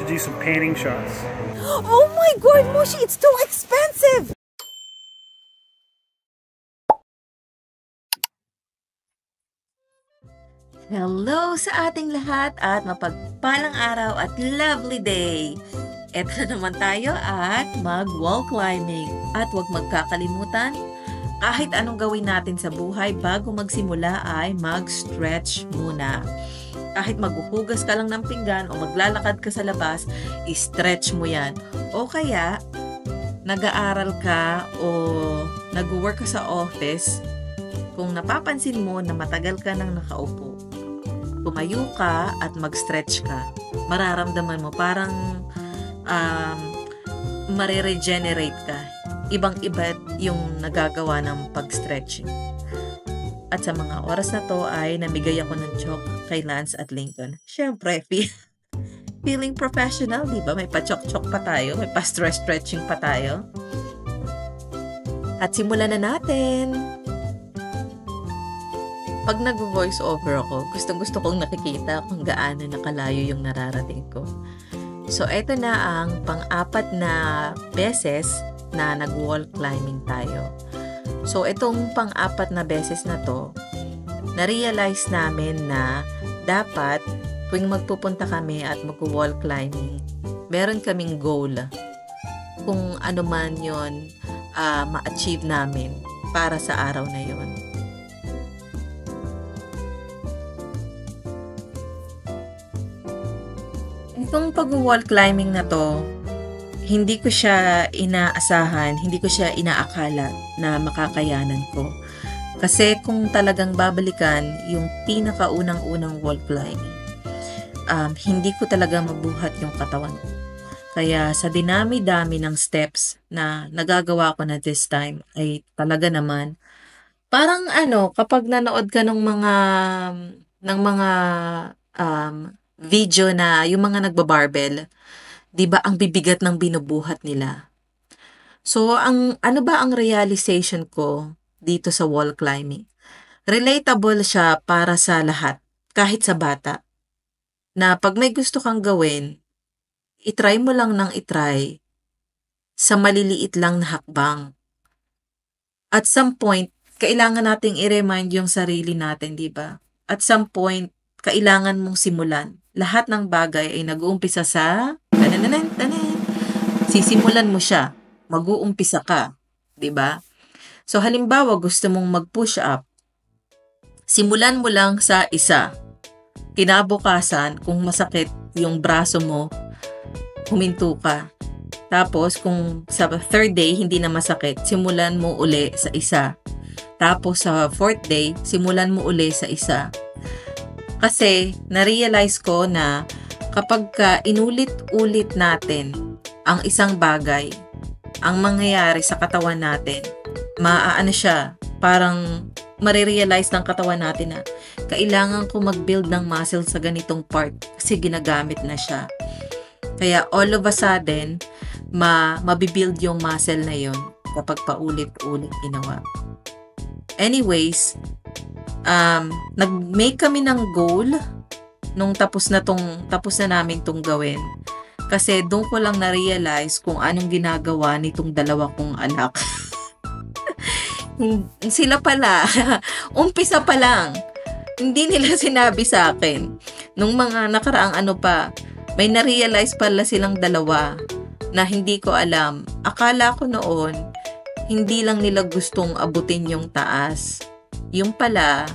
to do some painting shots. Oh my God, Moshi, it's too expensive! Hello sa ating lahat at mapagpalang araw at lovely day! Eto na naman tayo at mag-wall climbing. At huwag magkakalimutan, kahit anong gawin natin sa buhay bago magsimula ay mag-stretch muna. Kahit maghuhugas ka lang ng pinggan o maglalakad ka sa labas, i-stretch mo yan. O kaya, nag-aaral ka o nag-work ka sa office, kung napapansin mo na matagal ka nang nakaupo, tumayo ka at mag-stretch ka. Mararamdaman mo parang mariregenerate ka. Ibang-iba yung nagagawa ng pag-stretching. At sa mga oras na to ay namigay ako ng chalk kay Lance at Lincoln. Siyempre, feeling professional, di ba? May pa-chok-chok pa tayo, may pa-stretching pa tayo. At simulan na natin! Pag nag-voice over ako, gustong-gusto kong nakikita kung gaano nakalayo yung nararating ko. So, eto na ang pang-apat na beses na nag-wall climbing tayo. So, itong pang-apat na beses na to, na-realize namin na dapat tuwing magpupunta kami at mag-wall climbing, meron kaming goal. Kung ano man yun, ma-achieve namin para sa araw na yun. Itong pag-wall climbing na to, hindi ko siya inaasahan, hindi ko siya inaakala na makakayanan ko. Kasi kung talagang babalikan yung pinakaunang-unang wall climbing, hindi ko talaga mabuhat yung katawan ko. Kaya sa dinami-dami ng steps na nagagawa ko na this time, ay talaga naman, parang kapag nanood ka ng mga video na yung mga nagbabarbell, 'di ba ang bibigat ng binubuhat nila. So, ano ba ang realization ko dito sa wall climbing? Relatable siya para sa lahat, kahit sa bata. Na pag may gusto kang gawin, itry mo lang ng itry sa maliliit lang na hakbang. At some point, kailangan nating i-remind yung sarili natin, 'di ba? At some point, kailangan mong simulan. Lahat ng bagay ay nag-uumpisa sa sisimulan mo siya, mag-uumpisa ka, 'di ba? So halimbawa gusto mong mag-push up, simulan mo lang sa isa. Kinabukasan, kung masakit yung braso mo, huminto ka. Tapos kung sa third day hindi na masakit, simulan mo uli sa isa. Tapos sa fourth day, simulan mo uli sa isa. Kasi na-realize ko na kapag inulit-ulit natin ang isang bagay, ang mangyayari sa katawan natin, siya, parang marirealize ng katawan natin na kailangan ko mag-build ng muscle sa ganitong part kasi ginagamit na siya. Kaya all of a sudden, mabibuild yung muscle na yun kapag paulit-ulit ginawa. Anyways, nag-make kami ng goal nung tapos na namin tong gawin. Kasi doon ko lang na-realize kung anong ginagawa nitong dalawa kong anak. Sila pala, umpisa pa lang, hindi nila sinabi sa akin. Nung mga nakaraang may na-realize pala silang dalawa na hindi ko alam. Akala ko noon, hindi lang nila gustong abutin yung taas. Yung pala,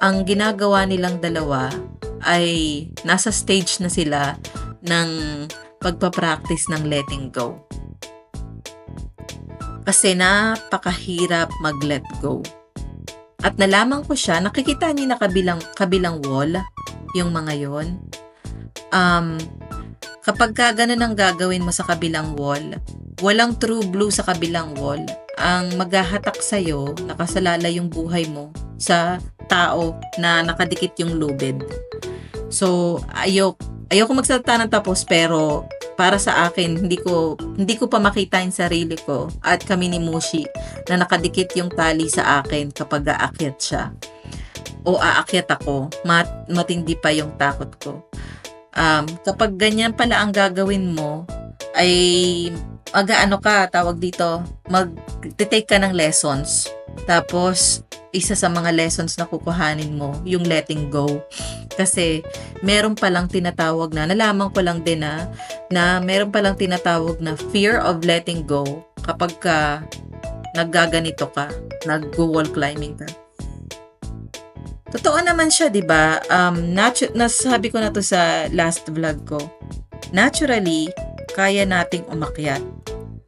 ang ginagawa nilang dalawa ay nasa stage na sila ng pagpapractice ng letting go. Kasi napakahirap mag-let go. At nalaman ko siya, nakikita niyo na kabilang wall, yung mga yon. Kapag ganun ang gagawin mo sa kabilang wall, walang true blue sa kabilang wall. Ang maghahatak sa'yo, nakasalala yung buhay mo sa tao na nakadikit yung lubid. So, ayoko magsalita ng tapos, pero para sa akin, hindi ko pa makita yung sarili ko at kami ni Mushi na nakadikit yung tali sa akin kapag aakyat siya. O aakyat ako, matindi pa yung takot ko. Kapag ganyan pala ang gagawin mo, ay mag-ano ka, tawag dito, mag-take ka ng lessons. Tapos, isa sa mga lessons na kukuhanin mo, yung letting go. Kasi, meron palang tinatawag na, nalaman ko lang din na meron palang tinatawag na fear of letting go kapag ka naggaganito ka, nag-wall climbing ka. Totoo naman siya, di ba? Nasabi ko na to sa last vlog ko. Naturally, kaya nating umakyat.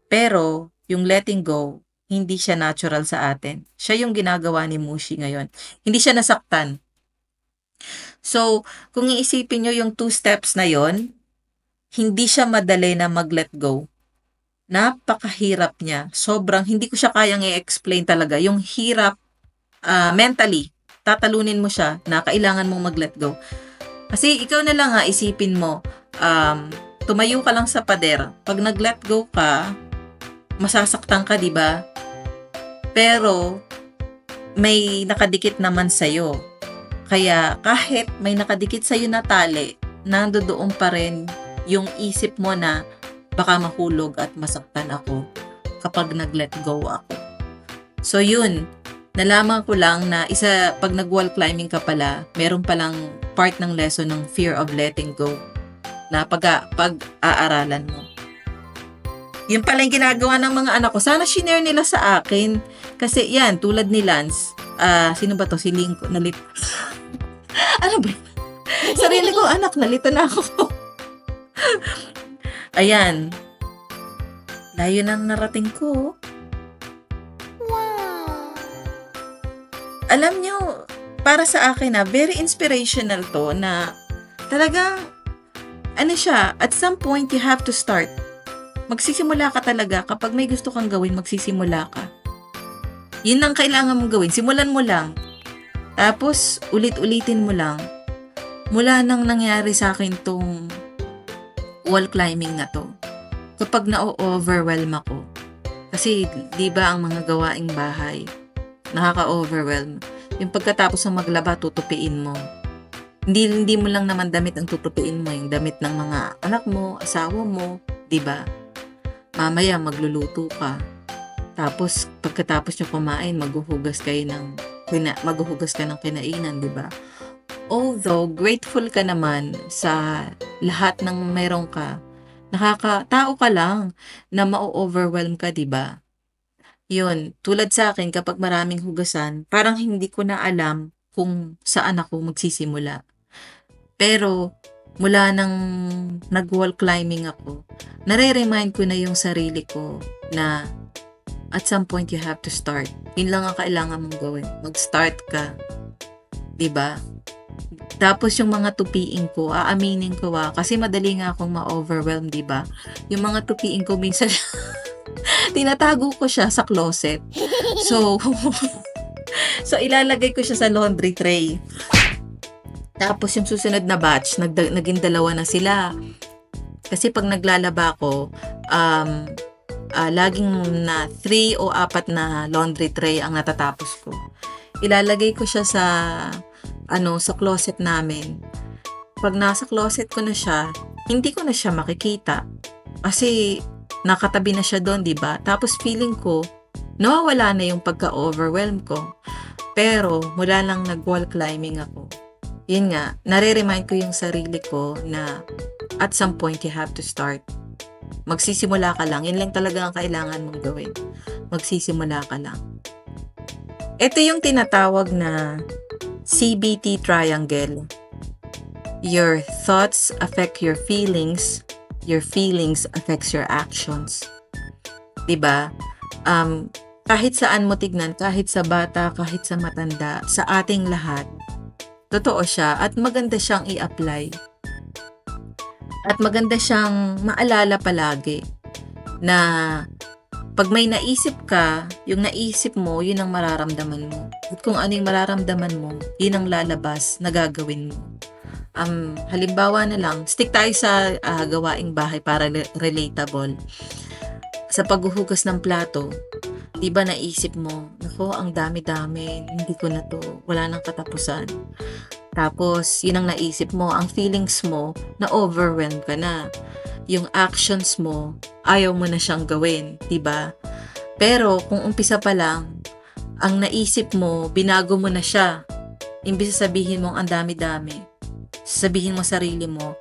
Pero, yung letting go, hindi siya natural sa atin. Siya yung ginagawa ni Mushi ngayon. Hindi siya nasaktan. So, kung iisipin nyo yung 2 steps na yon, hindi siya madali na mag-let go. Napakahirap niya. Sobrang, hindi ko siya kayang i-explain talaga. Yung hirap, mentally, tatalunin mo siya na kailangan mong mag-let go. Kasi ikaw na lang isipin mo, tumayo ka lang sa pader. Pag nag-let go ka, masasaktan ka, di ba? Pero, may nakadikit naman sa'yo. Kaya, kahit may nakadikit sa'yo na tali, nandoon pa rin yung isip mo na baka mahulog at masaktan ako kapag nag-let go ako. So, yun. Nalaman ko lang na pag nag-wall climbing ka pala, meron palang part ng lesson ng fear of letting go na pag-aaralan mo. Yun pala yung ginagawa ng mga anak ko. Sana shinare nila sa akin. Kasi yan, tulad ni Lance. Sino ba to? Si Linko. Ano ba? Sarili ko, anak, nalito na ako. Ayan. Layo ng narating ko. Wow. Alam nyo, para sa akin very inspirational to na talagang, siya, at some point you have to start. Magsisimula ka talaga. Kapag may gusto kang gawin, magsisimula ka. Yun ang kailangan mong gawin. Simulan mo lang. Tapos, ulit-ulitin mo lang. Mula nang nangyari sa akin tong wall climbing na to. Kapag na-overwhelm ako. Kasi, di ba ang mga gawaing bahay, nakaka-overwhelm. Yung pagkatapos ng maglaba, tutupiin mo. Hindi mo lang naman damit ang tutupiin mo. Yung damit ng mga anak mo, asawa mo, di ba? Mamaya magluluto ka. Tapos pagkatapos nyo kumain, maghuhugas ka ng kinainan, di ba? Although grateful ka naman sa lahat ng meron ka, tao ka lang na ma-overwhelm ka, di ba? Yun, tulad sa akin kapag maraming hugasan, parang hindi ko na alam kung saan ako magsisimula. Pero mula nang nag-wall climbing ako, nare-remind ko na yung sarili ko na at some point you have to start. Yun lang ang kailangan mong gawin. Mag-start ka. Diba? Tapos yung mga tupiin ko, aaminin ko kasi madali nga akong ma-overwhelm, diba? Yung mga tupiin ko minsan, tinatago ko siya sa closet. So, ilalagay ko siya sa laundry tray. Tapos yung susunod na batch, naging 2 na sila. Kasi pag naglalaba ko, laging na 3 o 4 na laundry tray ang natatapos ko. Ilalagay ko siya sa closet namin. Pag nasa closet ko na siya, hindi ko na siya makikita. Kasi nakatabi na siya doon, di ba? Tapos feeling ko, nawawala na yung pagka-overwhelm ko. Pero mula lang nag-wall climbing ako, yun nga, nare-remind ko yung sarili ko na at some point you have to start. Magsisimula ka lang. Yun lang talaga ang kailangan mong gawin. Magsisimula ka lang. Ito yung tinatawag na CBT triangle. Your thoughts affect your feelings affects your actions. Diba? Kahit saan mo tignan, kahit sa bata, kahit sa matanda, sa ating lahat, totoo siya at maganda siyang i-apply. At maganda siyang maalala palagi na pag may naisip ka, yung naisip mo, yun ang mararamdaman mo. At kung ano yung mararamdaman mo, yun ang lalabas na gagawin mo. Halimbawa na lang, stick tayo sa gawaing bahay para relatable. Sa paghuhugas ng plato, di ba naisip mo, nako, ang dami-dami, hindi ko na to, wala nang katapusan. Tapos, yun ang naisip mo, ang feelings mo, na overwhelmed ka na. Yung actions mo, ayaw mo na siyang gawin, diba? Pero, kung umpisa pa lang, ang naisip mo, binago mo na siya. Imbis sabihin mo, ang dami-dami. Sabihin mo sarili mo,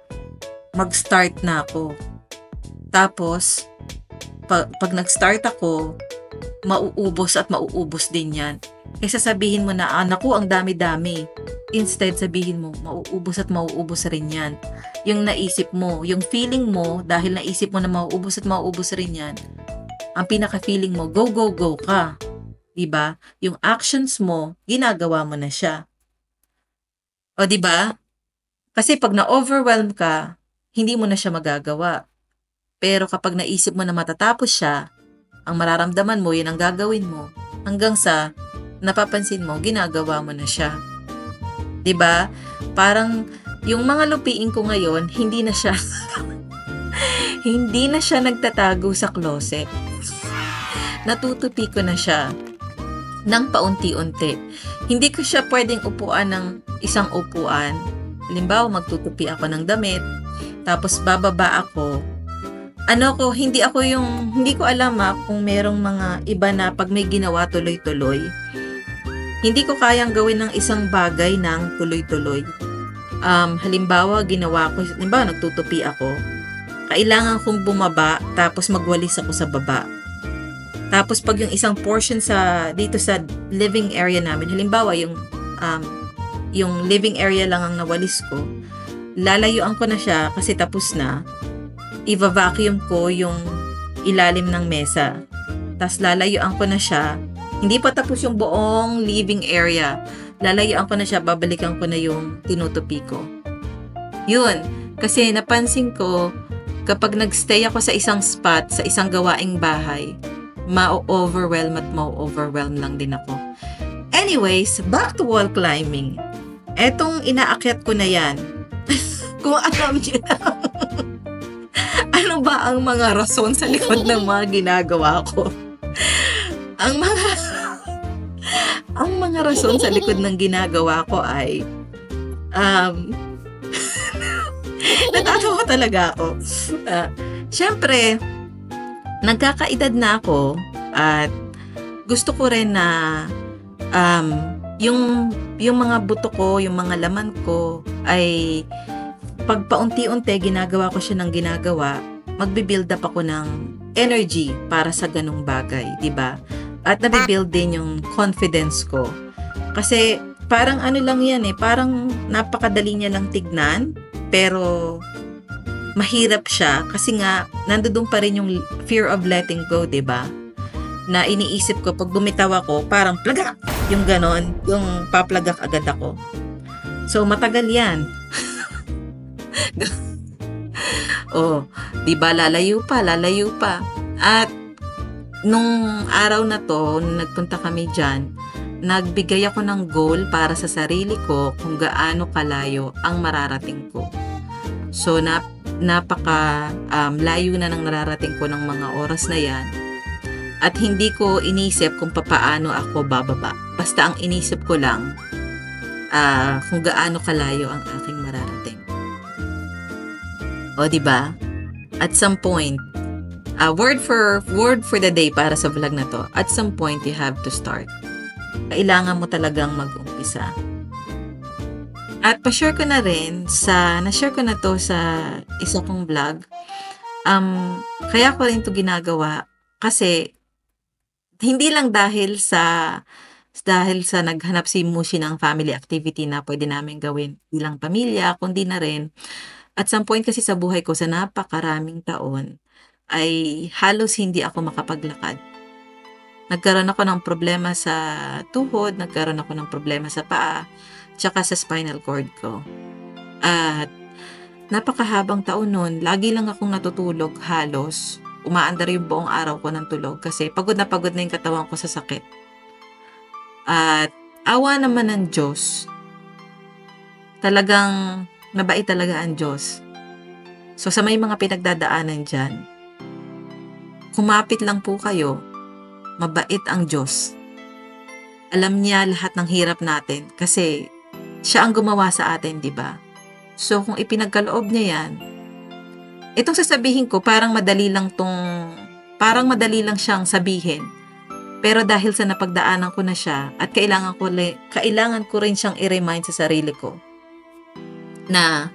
mag-start na ako. Tapos, pag nag-start ako, mauubos at mauubos din yan. Kaysa sabihin mo na, naku, ang dami-dami. Instead, sabihin mo, mauubos at mauubos rin yan. Yung naisip mo, yung feeling mo, dahil naisip mo na mauubos at mauubos rin yan, ang pinaka-feeling mo, go, go, go ka. Diba? Yung actions mo, ginagawa mo na siya. O diba? Kasi pag na-overwhelm ka, hindi mo na siya magagawa. Pero kapag naisip mo na matatapos siya, ang mararamdaman mo, yun ang gagawin mo. Hanggang sa napapansin mo, ginagawa mo na siya. 'Di ba? Parang yung mga lupiin ko ngayon, hindi na siya hindi na siya nagtatago sa closet. Natutupi ko na siya ng paunti-unti. Hindi ko siya pwedeng upuan ng isang upuan. Halimbawa, magtutupi ako ng damit, tapos bababa ako. Hindi ko alam kung merong mga iba na pag may ginawa tuloy-tuloy. Hindi ko kayang gawin ng isang bagay ng tuloy-tuloy. Halimbawa, nagtutupi ako. Kailangan kong bumaba, tapos magwalis ako sa baba. Tapos pag yung isang portion dito sa living area namin, halimbawa yung living area lang ang nawalis ko, lalayuan ko na siya kasi tapos na. I-vacuum ko yung ilalim ng mesa. Tapos lalayuan ko na siya. Hindi pa tapos yung buong living area. Lalayuan ko na siya, babalikan ko na yung tinutupi ko. Yun. Kasi napansin ko, kapag nagstay ako sa isang spot, sa isang gawaing bahay, ma-overwhelm lang din ako. Anyways, back to wall climbing. Etong inaakyat ko na yan. Kung alam niyo na. Ano ba ang mga rason sa likod ng mga ginagawa ko? Ang mga rason sa likod ng ginagawa ko ay natatawa talaga ako. Syempre, nagkakaedad na ako at gusto ko rin na yung mga buto ko, yung mga laman ko ay pag paunti-unti ginagawa ko siya ng ginagawa, magbi-build up ako ng energy para sa ganung bagay, 'di ba? At nabibuild din yung confidence ko. Kasi parang ano lang yan parang napakadali niya lang tignan, pero mahirap siya kasi nga nandoon pa rin yung fear of letting go, 'di ba? Na iniisip ko pag bumitaw ako, parang plagak, yung ganon, yung paplagak agad ako. So matagal yan. Oh, 'di ba lalayo pa. At nung araw na to, nung nagpunta kami diyan, nagbigay ako ng goal para sa sarili ko kung gaano kalayo ang mararating ko. So napaka layo na ng nararating ko ng mga oras na 'yan. At hindi ko inisip kung papaano ako bababa. Basta ang inisip ko lang kung gaano kalayo ang aking mararating. O, diba? At some point, word for the day para sa vlog na to, at some point, you have to start. Kailangan mo talagang mag-umpisa. At pa-share ko na rin, na-share ko na to sa isa kong vlog. Kaya ko rin to ginagawa kasi hindi lang dahil sa naghanap si Mushi ng family activity na pwede namin gawin bilang pamilya, kundi na rin at some point kasi sa buhay ko sa napakaraming taon ay halos hindi ako makapaglakad. Nagkaroon ako ng problema sa tuhod, nagkaroon ako ng problema sa paa, tsaka sa spinal cord ko. At napakahabang taon nun, lagi lang akong natutulog halos. Umaandar yung buong araw ko ng tulog kasi pagod na yung katawan ko sa sakit. At awa naman ng Diyos. Talagang mabait talaga ang Diyos. So sa may mga pinagdadaanan dyan, kumapit lang po kayo, mabait ang Diyos. Alam niya lahat ng hirap natin kasi Siya ang gumawa sa atin, di ba? So, kung ipinagkaloob niya yan, itong sasabihin ko, parang madali lang siyang sabihin. Pero dahil sa napagdaanan ko na siya, at kailangan ko rin siyang i-remind sa sarili ko, na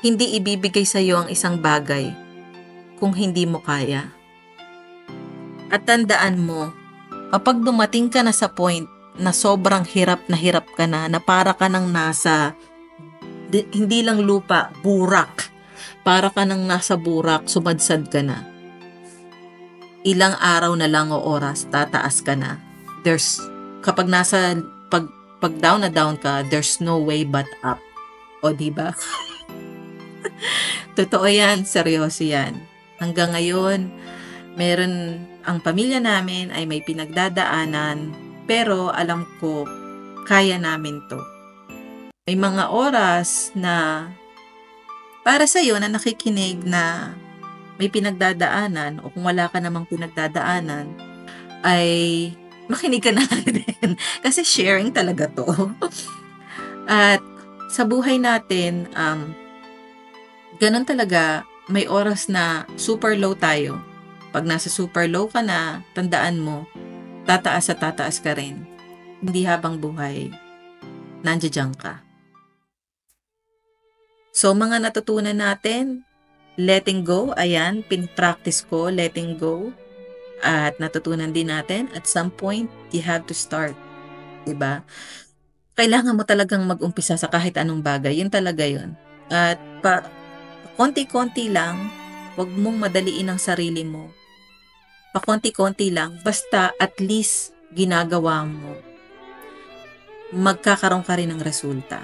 hindi ibibigay sa iyo ang isang bagay kung hindi mo kaya. At tandaan mo, kapag dumating ka na sa point na sobrang hirap ka na para ka nang nasa, hindi lang lupa, burak. Para ka nang nasa burak, sumadsad ka na. Ilang araw na lang o oras, tataas ka na. Kapag pag down na down ka, there's no way but up. O diba? Totoo yan, seryoso yan. Hanggang ngayon, ang pamilya namin ay may pinagdadaanan, pero alam ko, kaya namin to. May mga oras na para sa'yo na nakikinig na may pinagdadaanan, o kung wala ka namang pinagdadaanan, ay makinig ka na din. Kasi sharing talaga to. At sa buhay natin, ganun talaga, may oras na super low tayo. Pag nasa super low ka na, tandaan mo, tataas at tataas ka rin. Hindi habang buhay, nandiyan ka. So, mga natutunan natin, letting go, ayan, pin-practice ko, letting go. At natutunan din natin, at some point, you have to start. Diba? Kailangan mo talagang mag-umpisa sa kahit anong bagay. Yun talaga yun. At konti-konti lang, huwag mong madaliin ang sarili mo. Pakonti-konti lang, basta at least ginagawa mo. Magkakaroon ka rin ng resulta.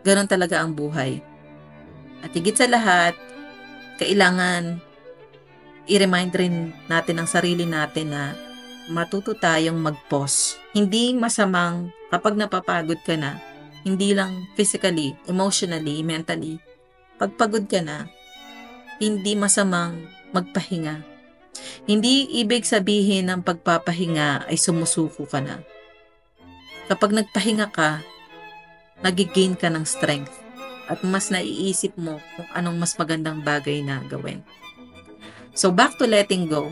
Ganon talaga ang buhay. At higit sa lahat, kailangan i-remind rin natin ang sarili natin na matuto tayong mag-pause. Hindi masamang kapag napapagod ka na, hindi lang physically, emotionally, mentally. Pag pagod ka na, hindi masamang magpahinga. Hindi ibig sabihin ng pagpapahinga ay sumusuko ka na. Kapag nagpahinga ka, nagigain ka ng strength at mas naiisip mo kung anong mas magandang bagay na gawin. So back to letting go.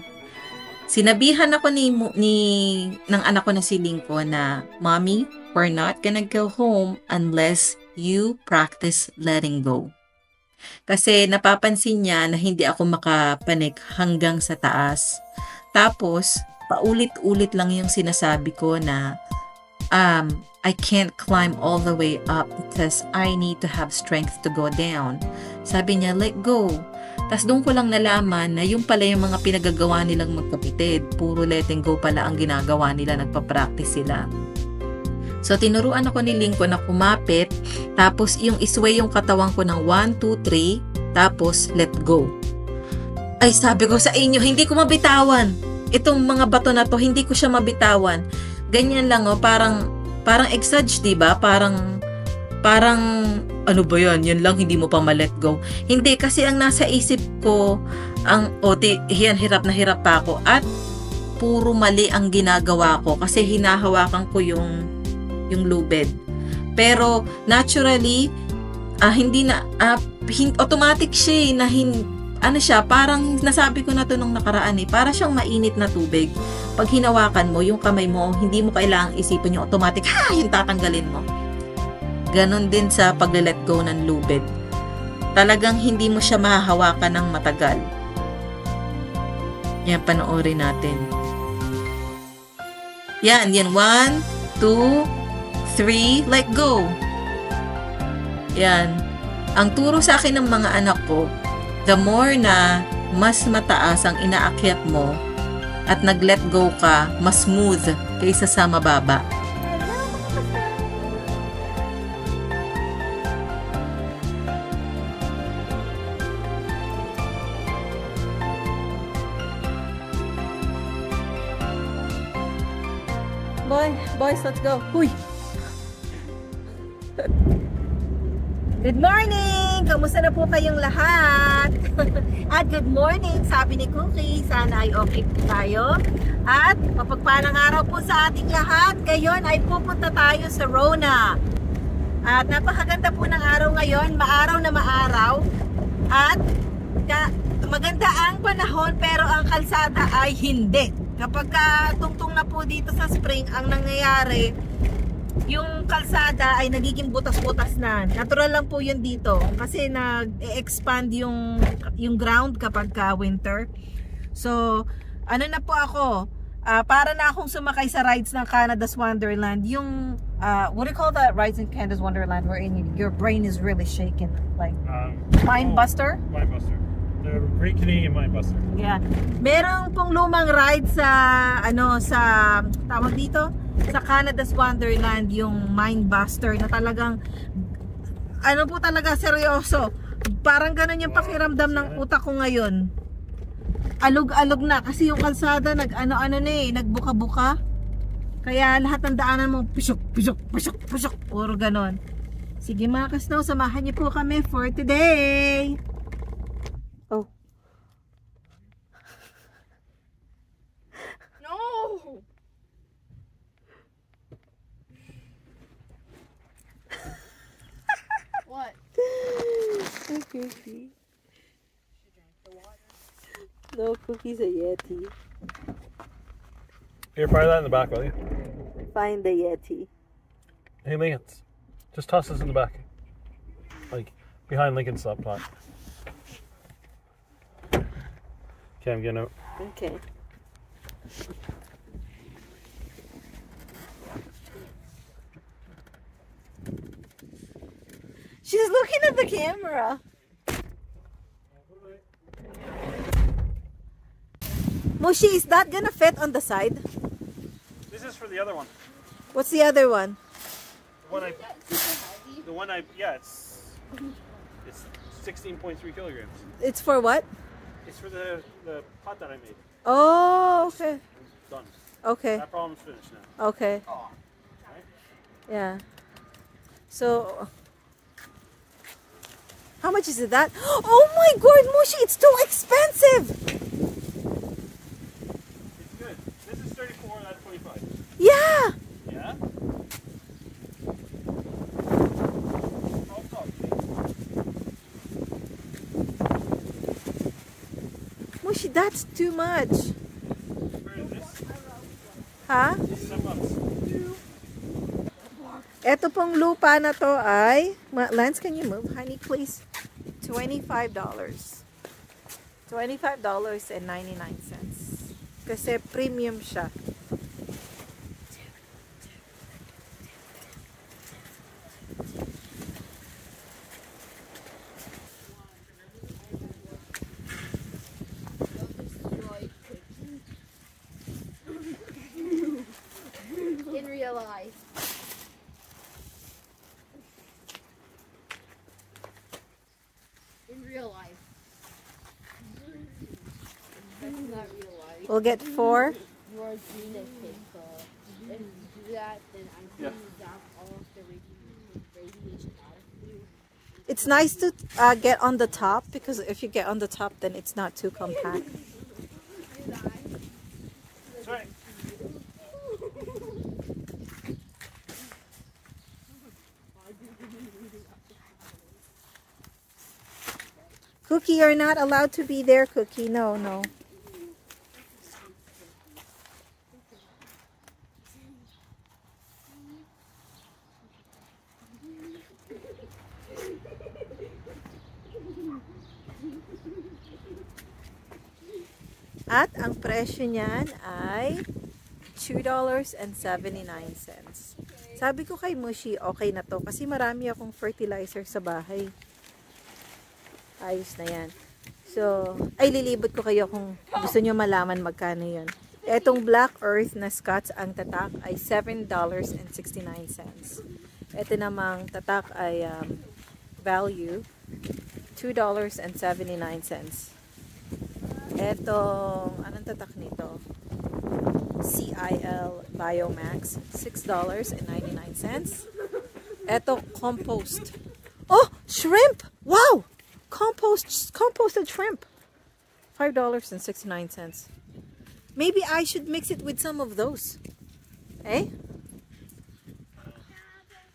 Sinabihan ako ng anak ko na si Lincoln na, Mommy, we're not gonna go home unless you practice letting go. Kasi napapansin niya na hindi ako makapanik hanggang sa taas. Tapos, paulit-ulit lang yung sinasabi ko na I can't climb all the way up because I need to have strength to go down. Sabi niya, let go. Tapos doon ko lang nalaman na yung pala yung mga pinagagawa nilang magkapitid. Puro letting go pala ang ginagawa nila, nagpa-practice sila. So, tinuruan ako ni Lincoln na kumapit, tapos yung isway yung katawan ko ng 1, 2, 3, tapos let go. Ay, sabi ko sa inyo, hindi ko mabitawan. Itong mga bato na to, hindi ko siya mabitawan. Ganyan lang, parang exage, diba? Parang, ano ba yan? Yan lang, hindi mo pa ma-let go. Hindi, kasi ang nasa isip ko, hirap na hirap pa ako. At, puro mali ang ginagawa ko kasi hinahawakan ko yung lubid. Pero, naturally, automatic siya parang nasabi ko na to nung nakaraan para siyang mainit na tubig. Pag hinawakan mo, yung kamay mo, hindi mo kailangang isipin yung automatic, yung tatanggalin mo. Ganon din sa pag-let go ng lubid. Talagang hindi mo siya mahahawakan ng matagal. Yan, panoorin natin. Yan, 1, 2, 3, let go. Yan. Ang turo sa akin ng mga anak ko, the more na mas mataas ang inaakyat mo at nag-let go ka, mas smooth kaysa sa mababa. Boys, let's go. Huy! Good morning! morning! Kamusta na po kayong lahat? At good morning, sabi ni Cookie. Sana ay okay po tayo. At mapagpalang araw po sa ating lahat. Ngayon ay pupunta tayo sa Rona. At napakaganda po ng araw ngayon. Maaraw na maaraw. At maganda ang panahon pero ang kalsada ay hindi. Kapag tungtong na po dito sa spring, ang nangyayari, yung kalsada ay nagiging butas-butas na. Natural lang po yun dito. Kasi nag-expand yung ground kapag winter. So, ano na po ako, para na akong sumakay sa rides ng Canada's Wonderland. Yung, what do you call that rides in Canada's Wonderland wherein your brain is really shaken? Like, Mind Buster? Mind Buster. The Great Canadian Mind Buster. Yeah. Meron pong lumang ride sa, tawag dito? Sa Canada's Wonderland, yung Mind Buster na talagang, po talaga, seryoso. Parang ganun yung pakiramdam ng utak ko ngayon. Alog-alog na kasi yung kalsada nagbuka-buka. Kaya lahat ng daanan mo pisok, puro ganon. Sige mga kasnaw, samahan niyo po kami for today. Oh. No. What? Cookie. No, Cookie's a Yeti. Here, fire that in the back, will you? Find the Yeti. Hey, Lincoln's. Just toss this in the back. Like, behind Lincoln's top pot. Okay, I'm getting out. Okay. She's looking at the camera. Moshi, is that gonna fit on the side? This is for the other one. What's the other one? Yeah, it's 16.3 kilograms. It's for what? It's for the pot that I made. Oh, okay. Done. Okay. That problem's finished now. Okay. Right? Yeah. So, how much is it that? Oh my God, Moshi, it's too expensive. It's good. This is 34, that's 25. Yeah. Yeah? Moshi, that's too much. Where is this? Ha? This is $10. Ito pong lupa na to ay, Lance, can you move, honey, please? $25. $25.99. Kasi premium siya. In real life. In real life. That's not real life. We'll get 4. You are doing a cake, so if you do that, then I'm going to zap all of the radiation out of you. It's nice to get on the top because if you get on the top, then it's not too compact. That's right. Cookie, you're not allowed to be there, Cookie. No, no. At ang presyo niyan ay $2.79. Sabi ko kay Mushi, okay na to kasi marami akong fertilizer sa bahay. Ayos na yan. So, ay lilibot ko kayo kung gusto nyo malaman magkano yun. Etong Black Earth na Scots, ang tatak ay $7.69. Ito namang tatak ay value $2.79. Etong, anong tatak nito? CIL Biomax, $6.99. Eto, compost. Oh, shrimp! Wow! Composted shrimp. $5.69. Maybe I should mix it with some of those. Eh?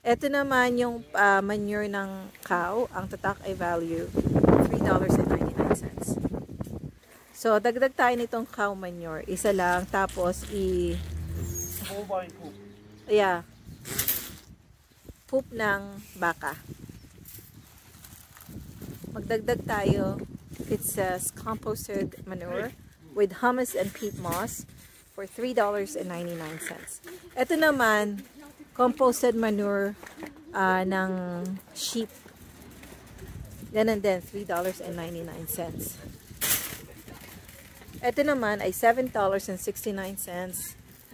Ito naman yung manure ng cow. Ang tatak ay value $3.99. So, dagdag tayo nitong cow manure. Isa lang. Tapos, Bovine poop. yeah. Poop ng baka. Magdagdag tayo. It says composted manure with humus and peat moss for $3.99. Ito naman, composted manure ng sheep. Ganun din, $3.99. Ito naman ay $7.69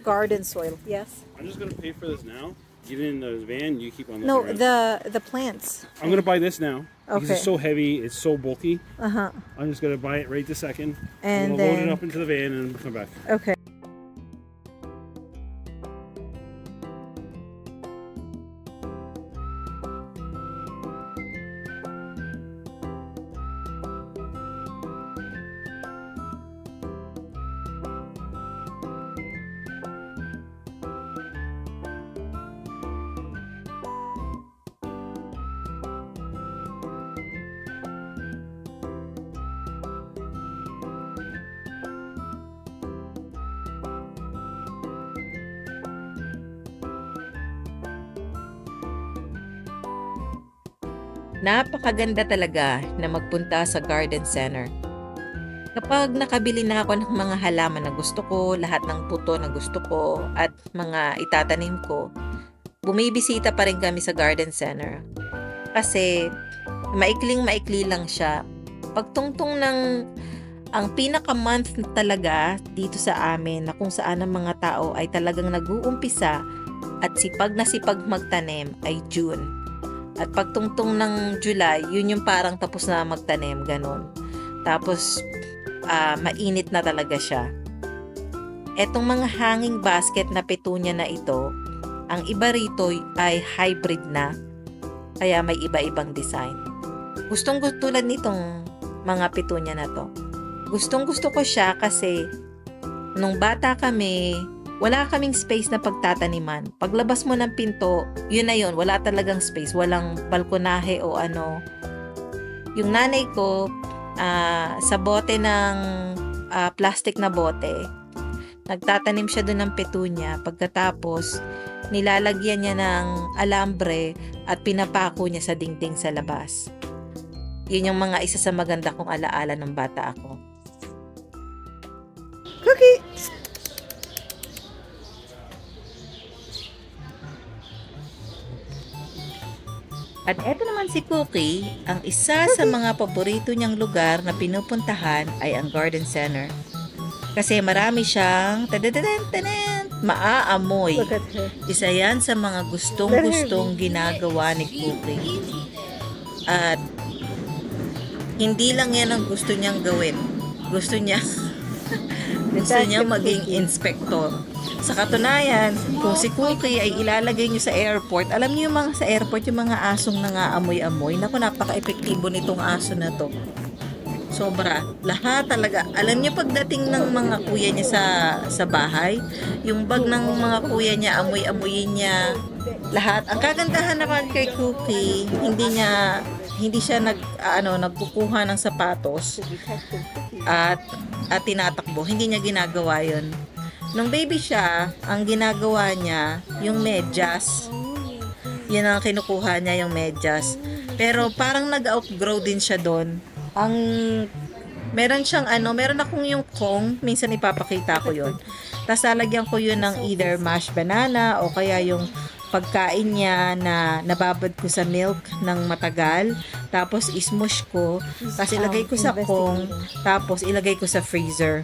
garden soil. Yes? I'm just gonna pay for this now. Get it in the van. You keep on looking No, around. the plants. I'm gonna buy this now because Okay. it's so heavy. It's so bulky. Uh-huh. I'm just gonna buy it right this second. And we'll load then- it up into the van and come back. Okay. Napakaganda talaga na magpunta sa garden center. Kapag nakabili na ako ng mga halaman na gusto ko, lahat ng puto na gusto ko, at mga itatanim ko, bumibisita pa rin kami sa garden center. Kasi maikling-maikli lang siya. Pagtungtong ng ang pinaka-month talaga dito sa amin na kung saan ang mga tao ay talagang nag-uumpisa at sipag na sipag magtanim ay June. At pagtungtong ng July, yun yung parang tapos na magtanim, ganun. Tapos, mainit na talaga siya. Etong mga hanging basket na petunia na ito, ang iba rito ay hybrid na, kaya may iba-ibang design. Gustong-gusto tulad nitong mga petunia na to. Gustong-gusto ko siya kasi nung bata kami, wala kaming space na pagtataniman. Paglabas mo ng pinto, yun na yun, wala talagang space, walang balkonahe o ano. Yung nanay ko, sa bote ng plastic na bote, nagtatanim siya doon ng petunia. Pagkatapos, nilalagyan niya ng alambre at pinapako niya sa dingding sa labas. Yun yung mga isa sa maganda kong alaala ng bata ako. Cookie! At eto naman si Cookie, ang isa sa mga paborito niyang lugar na pinupuntahan ay ang garden center. Kasi marami siyang maaamoy. Look at her. Isa yan sa mga gustong-gustong ginagawa ni Cookie. At hindi lang yan ang gusto niyang gawin. Gusto niya maging inspector. Sa katunayan, kung si Cookie ay ilalagay nyo sa airport, alam niyo yung mga sa airport, yung mga asong nangaamoy-amoy. Naku, napaka-epektibo nitong aso na to. Sobra. Lahat talaga. Alam niyo pagdating ng mga kuya niya sa bahay, yung bag ng mga kuya niya, amoy-amoyin niya. Lahat. Ang kagandahan naman kay Cookie, hindi siya nagkukuha ng sapatos at tinatakbo. Hindi niya ginagawa 'yon. Nung baby siya, ang ginagawa niya, yung medyas. Yan ang kinukuha niya, yung medyas. Pero parang nag-outgrow din siya doon. Meron akong yung Kong, minsan ipapakita ko yun. Tapos lalagyan ko yun ng either mashed banana o kaya yung pagkain niya na nababad ko sa milk ng matagal. Tapos ismush ko. Tapos ilagay ko sa Kong. Tapos ilagay ko sa freezer.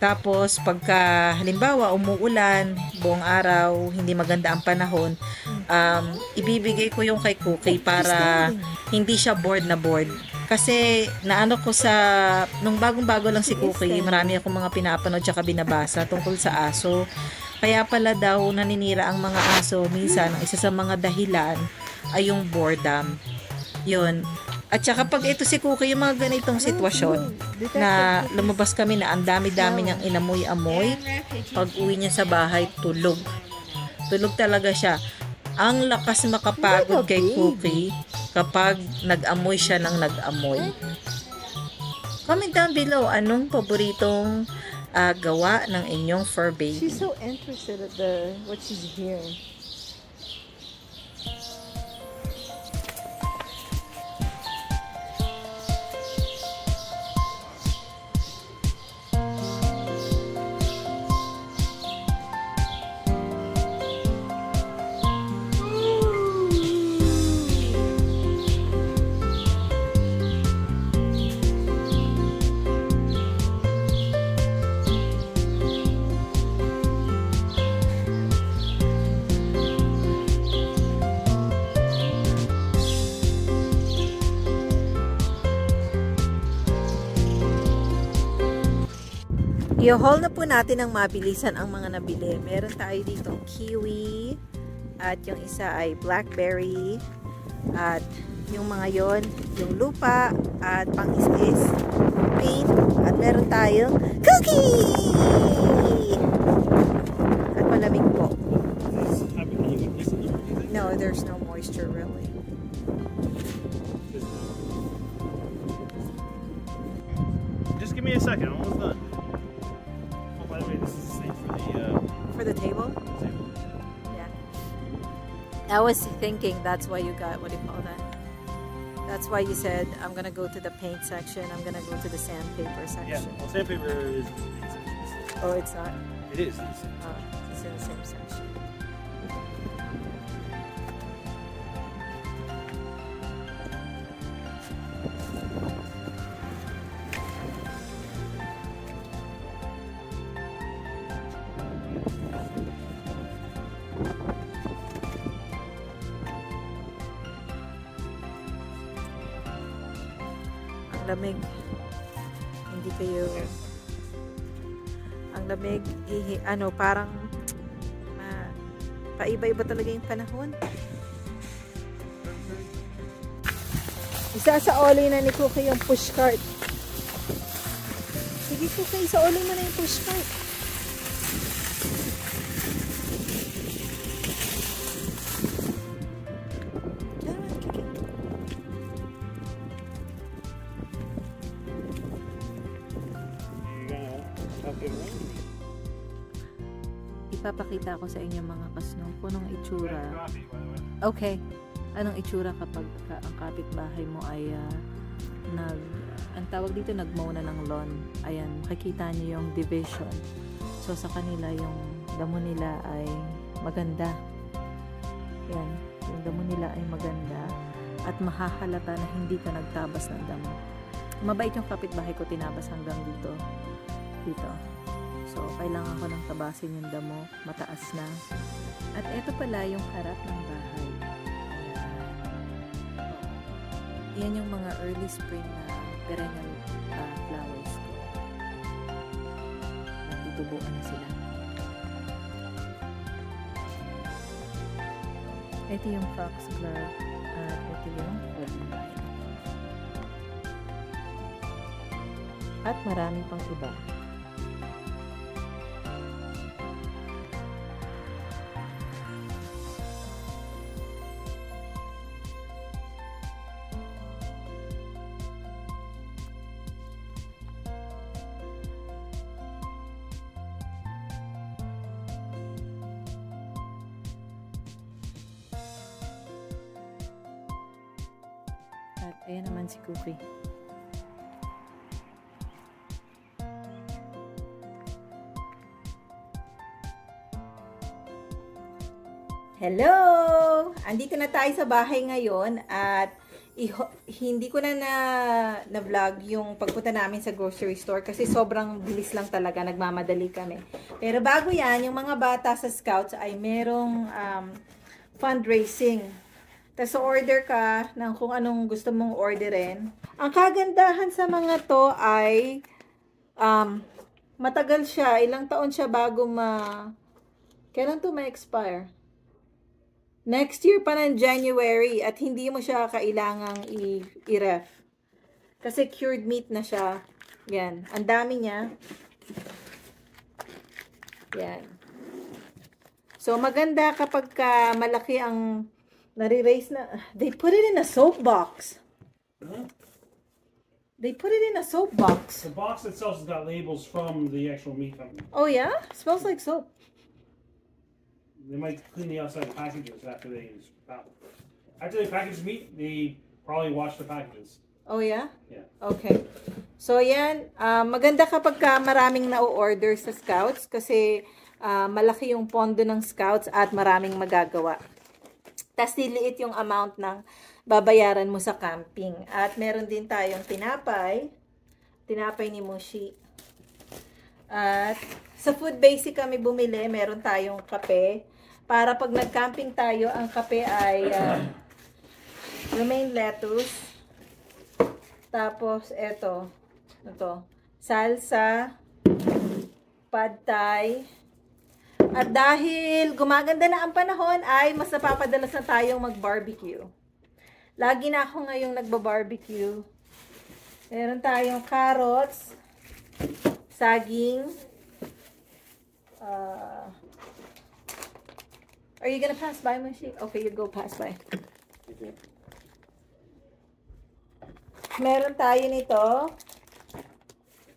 Tapos, pagka halimbawa umuulan, buong araw, hindi maganda ang panahon, ibibigay ko yung kay Cookie para hindi siya bored na bored. Kasi, naano ko nung bagong-bago lang si Cookie, marami akong mga pinapanood tsaka binabasa tungkol sa aso. Kaya pala daw naninira ang mga aso. Minsan, ang isa sa mga dahilan ay yung boredom. Yun. At saka pag ito si Cookie, yung mga ganitong sitwasyon na lumabas kami na ang dami-dami niyang inamoy-amoy, pag uwi niya sa bahay, tulog. Tulog talaga siya. Ang lakas makapagod kay Cookie kapag nag-amoy siya ng nag-amoy. Comment down below, anong paboritong gawa ng inyong fur baby? She's so interested at what she's hearing. I-haul na po natin ng mabilisan ang mga nabili. Meron tayo ditong kiwi, at yung isa ay blackberry, at yung mga yon, yung lupa, at pang-is-is, paint, at meron tayong cookie! At malamig po. No, there's no moisture really. Just give me a second. I'm almost done. Oh, by the way, this is the same For the table? table. Yeah. I was thinking that's why you got, what do you call that? That's why you said, I'm gonna go to the paint section, I'm gonna go to the sandpaper Yeah. section. Well, sandpaper is. Oh, it's not? It is. It's in the same section. Ang lamig. Hindi kayo... Ang lamig, parang paiba-iba talaga yung panahon. Isa-saolin na ni Cookie yung pushcart. Sige Cookie, isaolin mo na yung pushcart. Ipapakita ko sa inyo mga kasno kung anong itsura. Okay. Anong itsura kapag ang kapitbahay mo ay ang tawag dito, nagmow na ng lawn. Ayan, makikita niyo yung division. So sa kanila yung damo nila ay maganda. Ayan, yung damo nila ay maganda at mahahalata na hindi ka nagtabas ng damo. Mabait yung kapitbahay ko, tinabas hanggang dito. So, kailangan ko nang tabasin yung damo. Mataas na. At ito pala yung harap ng bahay. Ayan. Yan yung mga early spring na perennial flowers ko. Natutubuan na sila. Ito yung foxglove. At ito yung hornbine. At marami pang iba. At ayan naman si Cookie. Hello! Andito na tayo sa bahay ngayon at hindi ko na vlog yung pagpunta namin sa grocery store kasi sobrang bilis lang talaga, nagmamadali kami. Pero bago yan, yung mga bata sa Scouts ay merong fundraising. Tapos order ka ng kung anong gusto mong orderin. Ang kagandahan sa mga to ay matagal siya. Ilang taon siya bago kailan to ma-expire? Next year pa ng January at hindi mo siya kailangang i-ref. Kasi cured meat na siya. Yan. Ang dami niya. Yan. So, maganda kapag malaki ang nare-raise na. They put it in a soap box. Huh? They put it in a soap box. The box itself has got labels from the actual meat company. Oh, yeah? Smells like soap. They might clean the outside packages after they package meat. They probably wash the packages. Oh, yeah? Yeah. Okay. So, yan. Maganda kapag maraming na-order sa Scouts kasi malaki yung pondo ng Scouts at maraming magagawa. Tapos, liliit yung amount ng babayaran mo sa camping. At meron din tayong tinapay. Tinapay ni Mushi. At sa Food Basic kami bumili. Meron tayong kape. Para pag nag-camping tayo, ang kape ay romaine lettuce. Tapos, ito. Salsa. Pad Thai. At dahil gumaganda na ang panahon, ay mas napapadalas na tayong mag-barbecue. Lagi na ako ngayong nagba-barbecue. Meron tayong carrots, saging. Are you gonna pass by, Mushi? Okay, you go pass by. Okay. Meron tayo nito.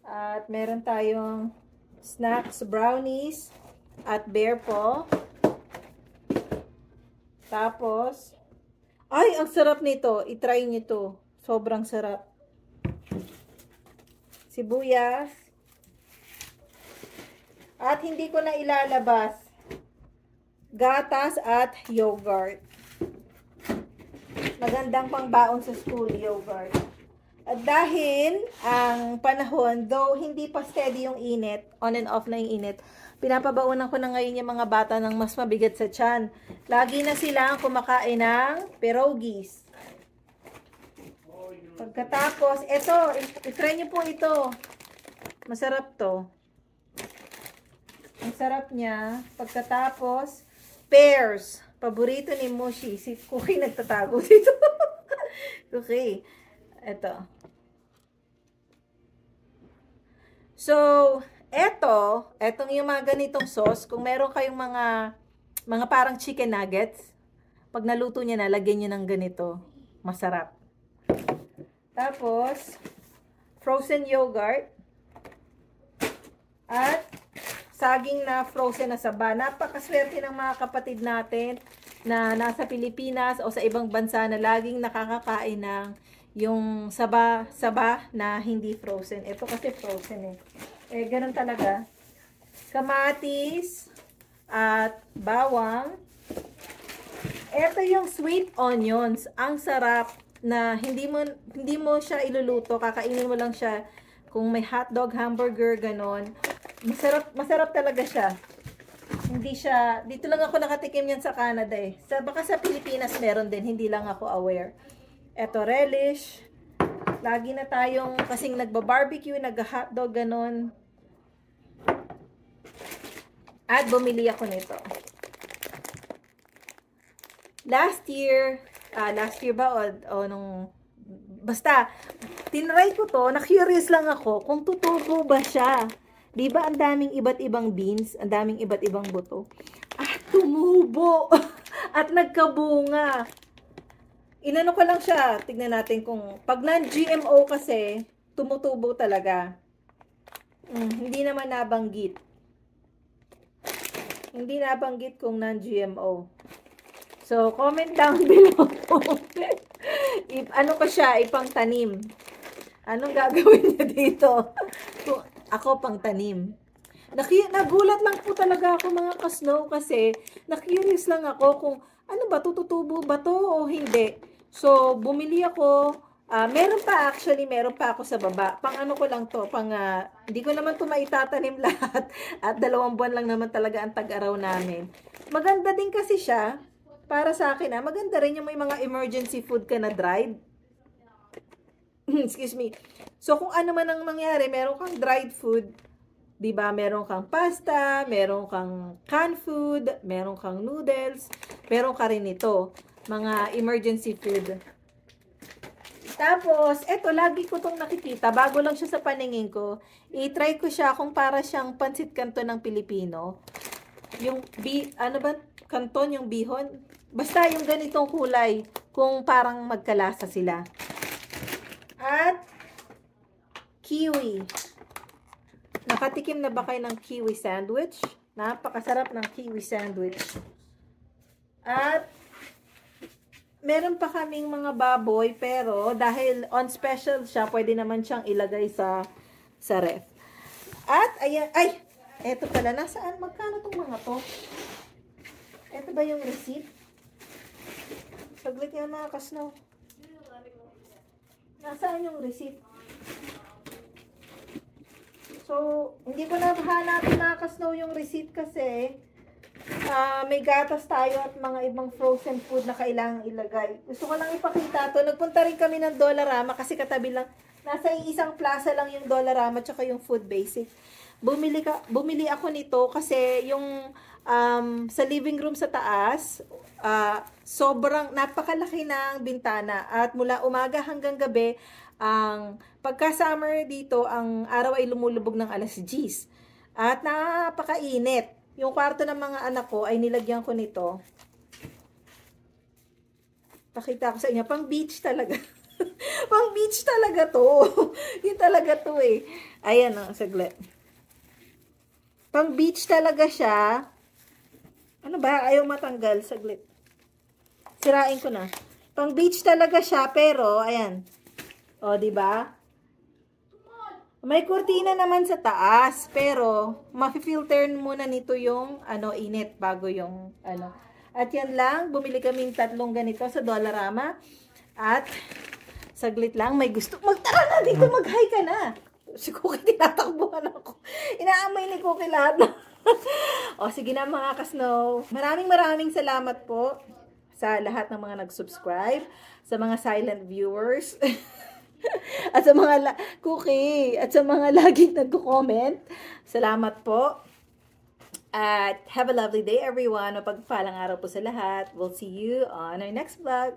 At meron tayong snacks, brownies, at bear paw. Tapos, ay, ang sarap nito. I-try nyo to. Sobrang sarap. Sibuyas. At hindi ko na ilalabas. Gatas at yogurt. Magandang pangbaon sa school, yogurt. At dahil ang panahon, though hindi pa steady yung init, on and off na yung init, pinapabaunan ko na ngayon yung mga bata ng mas mabigat sa tiyan. Lagi na silang kumakain ng pierogies. Pagkatapos, ito, itry nyo po ito. Masarap to. Ang sarap niya. Pagkatapos, pears. Paborito ni Mushi. Si Cookie nagtatago dito. Okay. Ito. So, etong yung mga ganitong sauce, kung meron kayong mga parang chicken nuggets, pag naluto niya na, lagyan niyo ng ganito. Masarap. Tapos, frozen yogurt. At, saging na frozen na saba. Napakaswerte ng mga kapatid natin na nasa Pilipinas o sa ibang bansa na laging nakakakain ng yung saba na hindi frozen. Ito kasi frozen eh. Eh, ganun talaga. Kamatis at bawang. Ito yung sweet onions. Ang sarap na hindi mo siya iluluto. Kakainin mo lang siya kung may hotdog, hamburger, ganon. Masarap talaga siya. Hindi siya, dito lang ako nakatikim yan sa Canada eh. Baka sa Pilipinas meron din, hindi lang ako aware. Eto, relish. Lagi na tayong kasing nagba-barbecue, nag-hotdog, ganon. At bumili ako nito. Last year ba o nung, basta, tinry ko to, na-curious lang ako kung tutubo ba siya. Di ba ang daming iba't ibang beans, ang daming iba't ibang buto. At tumubo. At nagkabunga. Inano ko lang siya. Tignan natin kung pag non-GMO kasi, tumutubo talaga. Hindi naman nabanggit. Hindi nabanggit kung non-GMO. So, comment down below. Ano ko siya, ipang tanim. Anong gagawin niya dito? Ako pang tanim. Nagulat lang po talaga ako mga ka-snow kasi na-curious lang ako kung ano ba, tututubo ba to o hindi. So, bumili ako. Meron pa ako sa baba. Pang ano ko lang to, hindi ko naman to maitatanim lahat. At 2 buwan lang naman talaga ang tag-araw namin. Maganda din kasi siya. Para sa akin, maganda rin yung may mga emergency food ka na dried. Excuse me. So, kung ano man ang mangyari, meron kang dried food, 'Di ba? Meron kang pasta, meron kang canned food, meron kang noodles, meron ka rin ito, mga emergency food. Tapos, eto, lagi ko tong nakikita, bago lang siya sa paningin ko. I-try ko siya kung para siyang pansit canton ng Pilipino. Yung ano ba? Canton, yung bihon. Basta yung ganitong kulay, kung parang magkalasa sila. At, kiwi. Nakatikim na ba kayo ng kiwi sandwich? Napakasarap ng kiwi sandwich. At, meron pa kaming mga baboy, pero dahil on special siya, pwede naman siyang ilagay sa ref. At, ayan, ay, eto pala, nasaan? Magkano tong mga to? Eto ba yung receipt? Saglit yan mga kasnaw. Nasaan yung receipt? So, hindi ko na hanapin mga kasnaw yung receipt kasi may gatas tayo at mga ibang frozen food na kailangang ilagay. Gusto ko lang ipakita to. Nagpunta rin kami ng Dollarama kasi katabi lang, nasa isang plaza lang yung Dollarama tsaka yung Food Basic. Bumili ako nito kasi yung sa living room sa taas, sobrang napakalaki ng bintana at mula umaga hanggang gabi, ang pagka-summer dito, ang araw ay lumulubog ng alas 10. At napakainit. Yung kwarto ng mga anak ko ay nilagyan ko nito. Pakita ko sa inyo, pang beach talaga. Pang beach talaga to. Yun talaga to eh. Ayan o, saglit. Pang beach talaga siya. Ano ba? Ayaw matanggal. Saglit. Sirain ko na. Pang beach talaga siya, pero, ayan. O, diba? May kurtina naman sa taas, pero, ma-filter muna nito yung, init bago yung, At yan lang, bumili kaming 3 ganito sa Dollarama. At, saglit lang, may gusto. Magtara na dito, mag-hi ka na. Si Cookie, tinatakbuhan ako. Inaamoy ni Cookie lahat na. O, sige na mga kasnow. Maraming salamat po sa lahat ng mga nag-subscribe, sa mga silent viewers, at sa mga Cookie, at sa mga laging nagko-comment. Salamat po. At have a lovely day everyone. Mapagpalang araw po sa lahat. We'll see you on our next vlog.